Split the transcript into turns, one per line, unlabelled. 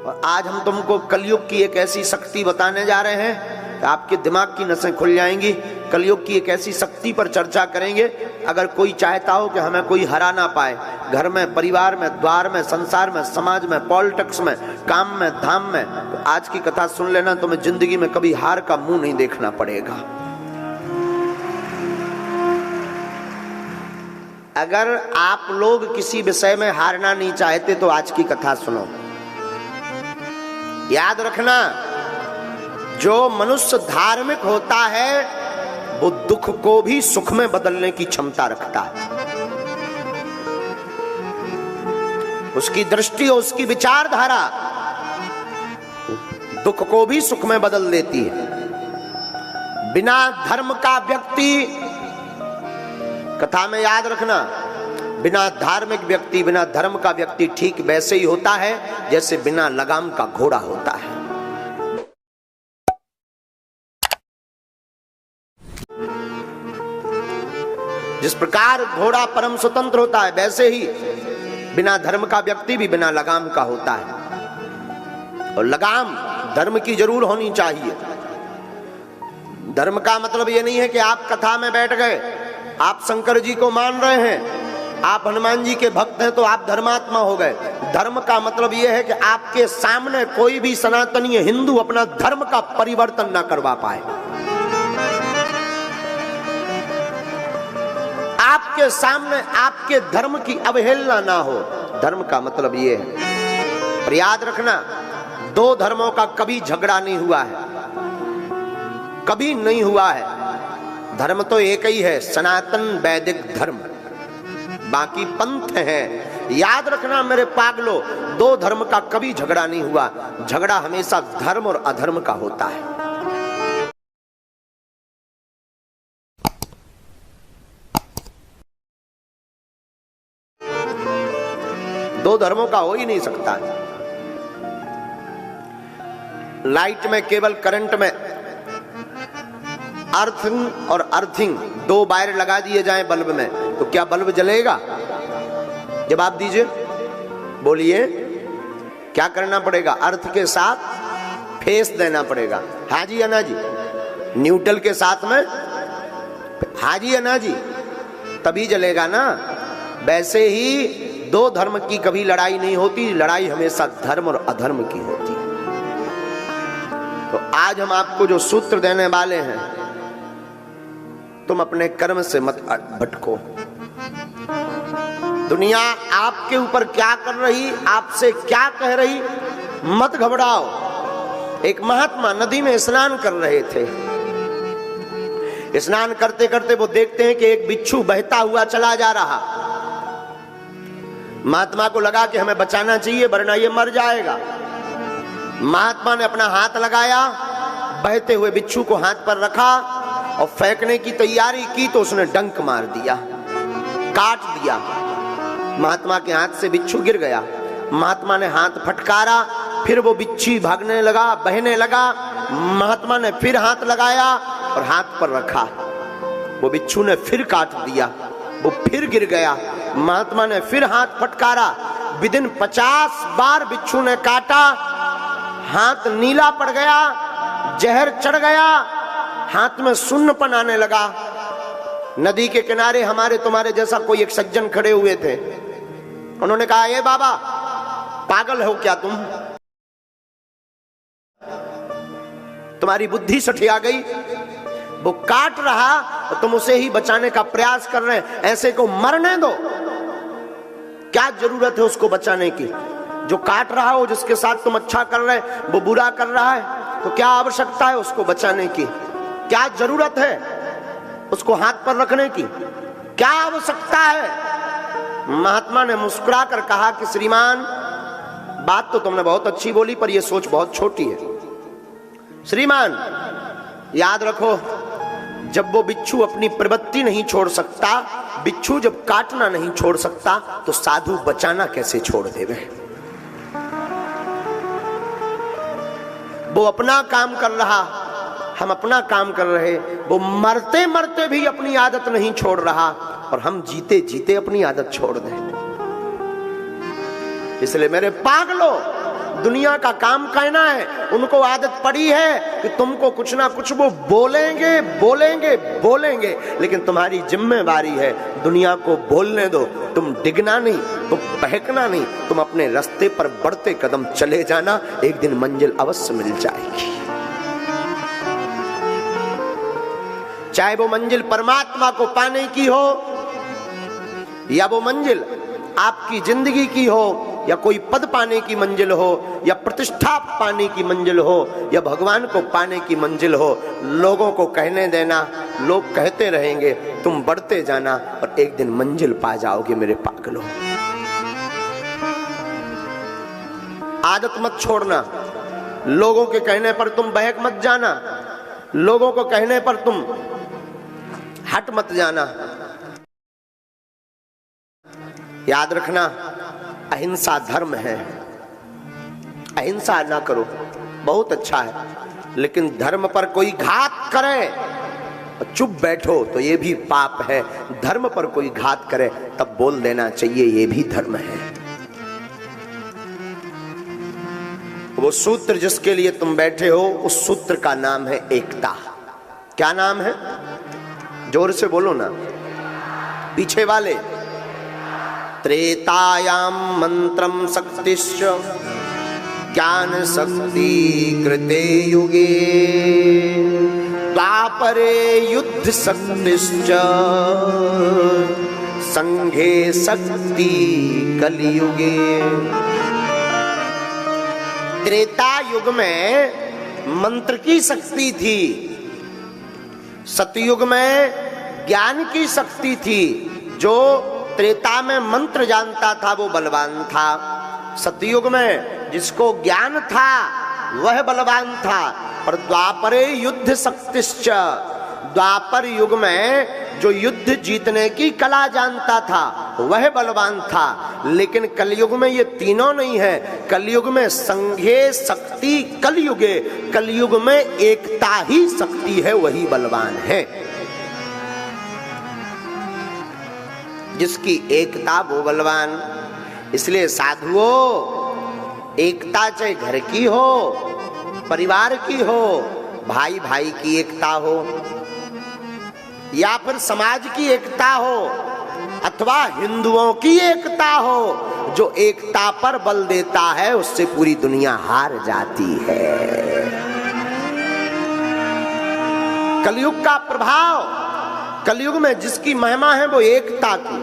और आज हम तुमको कलयुग की एक ऐसी शक्ति बताने जा रहे हैं कि आपके दिमाग की नसें खुल जाएंगी। कलयुग की एक ऐसी शक्ति पर चर्चा करेंगे। अगर कोई चाहता हो कि हमें कोई हरा ना पाए, घर में, परिवार में, द्वार में, संसार में, समाज में, पॉलिटिक्स में, काम में, धाम में, तो आज की कथा सुन लेना, तुम्हें जिंदगी में कभी हार का मुंह नहीं देखना पड़ेगा। अगर आप लोग किसी विषय में हारना नहीं चाहते तो आज की कथा सुनो। याद रखना, जो मनुष्य धार्मिक होता है वो दुख को भी सुख में बदलने की क्षमता रखता है। उसकी दृष्टि, उसकी विचारधारा दुख को भी सुख में बदल देती है। बिना धर्म का व्यक्ति, कथा में याद रखना, बिना धार्मिक व्यक्ति, बिना धर्म का व्यक्ति ठीक वैसे ही होता है जैसे बिना लगाम का घोड़ा होता है। जिस प्रकार घोड़ा परम स्वतंत्र होता है, वैसे ही बिना धर्म का व्यक्ति भी बिना लगाम का होता है। और लगाम धर्म की जरूर होनी चाहिए। धर्म का मतलब ये नहीं है कि आप कथा में बैठ गए, आप शंकर जी को मान रहे हैं, आप हनुमान जी के भक्त हैं तो आप धर्मात्मा हो गए। धर्म का मतलब यह है कि आपके सामने कोई भी सनातनीय हिंदू अपना धर्म का परिवर्तन ना करवा पाए। आपके सामने आपके धर्म की अवहेलना ना हो। धर्म का मतलब यह है। पर याद रखना, दो धर्मों का कभी झगड़ा नहीं हुआ है, कभी नहीं हुआ है। धर्म तो एक ही है, सनातन वैदिक धर्म, बाकी पंथ है। याद रखना मेरे पागलों, दो धर्म का कभी झगड़ा नहीं हुआ। झगड़ा हमेशा धर्म और अधर्म का होता है। दो धर्मों का हो ही नहीं सकता। लाइट में, केबल करंट में अर्थिंग और अर्थिंग, दो वायर लगा दिए जाएं बल्ब में, तो क्या बल्ब जलेगा? जवाब दीजिए, बोलिए। क्या करना पड़ेगा? अर्थ के साथ फेस देना पड़ेगा। हाँ जी या ना जी? न्यूट्रल के साथ में हाँ जी या ना जी? तभी जलेगा ना। वैसे ही दो धर्म की कभी लड़ाई नहीं होती, लड़ाई हमेशा धर्म और अधर्म की होती है। तो आज हम आपको जो सूत्र देने वाले हैं, तुम अपने कर्म से मत भटको। दुनिया आपके ऊपर क्या कर रही, आपसे क्या कह रही, मत घबराओ। एक महात्मा नदी में स्नान कर रहे थे। स्नान करते करते वो देखते हैं कि एक बिच्छू बहता हुआ चला जा रहा। महात्मा को लगा कि हमें बचाना चाहिए वरना ये मर जाएगा। महात्मा ने अपना हाथ लगाया, बहते हुए बिच्छू को हाथ पर रखा और फेंकने की तैयारी की तो उसने डंक मार दिया, काट दिया। महात्मा के हाथ से बिच्छू गिर गया। महात्मा ने हाथ फटकारा, फिर वो बिच्छू भागने लगा, बहने लगा। महात्मा ने फिर हाथ लगाया और हाथ पर रखा। वो बिच्छू ने फिर काट दिया, वो फिर गिर गया। महात्मा ने फिर हाथ फटकारा। विदिन 50 बार बिच्छू ने काटा, हाथ नीला पड़ गया, जहर चढ़ गया, हाथ में सुन्नपन आने लगा। नदी के किनारे हमारे तुम्हारे जैसा कोई एक सज्जन खड़े हुए थे। उन्होंने कहा, ये बाबा पागल हो क्या तुम? तुम्हारी बुद्धि सठिया गई। वो काट रहा और तुम उसे ही बचाने का प्रयास कर रहे हैं। ऐसे को मरने दो। क्या जरूरत है उसको बचाने की? जो काट रहा हो, जिसके साथ तुम अच्छा कर रहे हैं, वो बुरा कर रहा है, तो क्या आवश्यकता है उसको बचाने की? क्या जरूरत है उसको हाथ पर रखने की? क्या आवश्यकता है? महात्मा ने मुस्कुरा कर कहा कि श्रीमान, बात तो तुमने बहुत अच्छी बोली पर यह सोच बहुत छोटी है। श्रीमान याद रखो, जब वो बिच्छू अपनी प्रवृत्ति नहीं छोड़ सकता, बिच्छू जब काटना नहीं छोड़ सकता, तो साधु बचाना कैसे छोड़ देवे? वो अपना काम कर रहा, हम अपना काम कर रहे। वो मरते मरते भी अपनी आदत नहीं छोड़ रहा और हम जीते जीते अपनी आदत छोड़ दें। इसलिए मेरे पागलों, दुनिया का काम कहना है। उनको आदत पड़ी है कि तुमको कुछ ना कुछ वो बोलेंगे बोलेंगे बोलेंगे, लेकिन तुम्हारी जिम्मेवारी है दुनिया को बोलने दो। तुम डिगना नहीं, तुम बहकना नहीं, तुम अपने रास्ते पर बढ़ते कदम चले जाना, एक दिन मंजिल अवश्य मिल जाएगी। चाहे वो मंजिल परमात्मा को पाने की हो, या वो मंजिल आपकी जिंदगी की हो, या कोई पद पाने की मंजिल हो, या प्रतिष्ठा पाने की मंजिल हो, या भगवान को पाने की मंजिल हो, लोगों को कहने देना। लोग कहते रहेंगे, तुम बढ़ते जाना और एक दिन मंजिल पा जाओगे मेरे पागलों। आदत मत छोड़ना, लोगों के कहने पर तुम बहक मत जाना, लोगों को कहने पर तुम हट मत जाना। याद रखना, अहिंसा धर्म है। अहिंसा ना करो, बहुत अच्छा है, लेकिन धर्म पर कोई घात करे और चुप बैठो तो ये भी पाप है। धर्म पर कोई घात करे तब बोल देना चाहिए, ये भी धर्म है। वो सूत्र जिसके लिए तुम बैठे हो, उस सूत्र का नाम है एकता। क्या नाम है? जोर से बोलो ना, पीछे वाले। त्रेतायाम मंत्रम शक्तिश्च ज्ञान शक्ति कृते युगे, द्वापरे युद्ध शक्तिश्च संघे शक्ति कलियुगे। त्रेता युग में मंत्र की शक्ति थी, सतयुग में ज्ञान की शक्ति थी। जो त्रेता में मंत्र जानता था वो बलवान था, सतयुग में जिसको ज्ञान था वह बलवान था। और द्वापरे युद्ध शक्तिश्च, द्वापर युग में जो युद्ध जीतने की कला जानता था वह बलवान था। लेकिन कलयुग में ये तीनों नहीं है। कलयुग में संघे शक्ति कलयुगे, कलयुग में एकता ही शक्ति है, वही बलवान है। जिसकी एकता वो बलवान। इसलिए साधुओं, एकता चाहे घर की हो, परिवार की हो, भाई भाई की एकता हो, या फिर समाज की एकता हो, अथवा हिंदुओं की एकता हो, जो एकता पर बल देता है उससे पूरी दुनिया हार जाती है। कलयुग का प्रभाव, कलयुग में जिसकी महिमा है वो एकता की।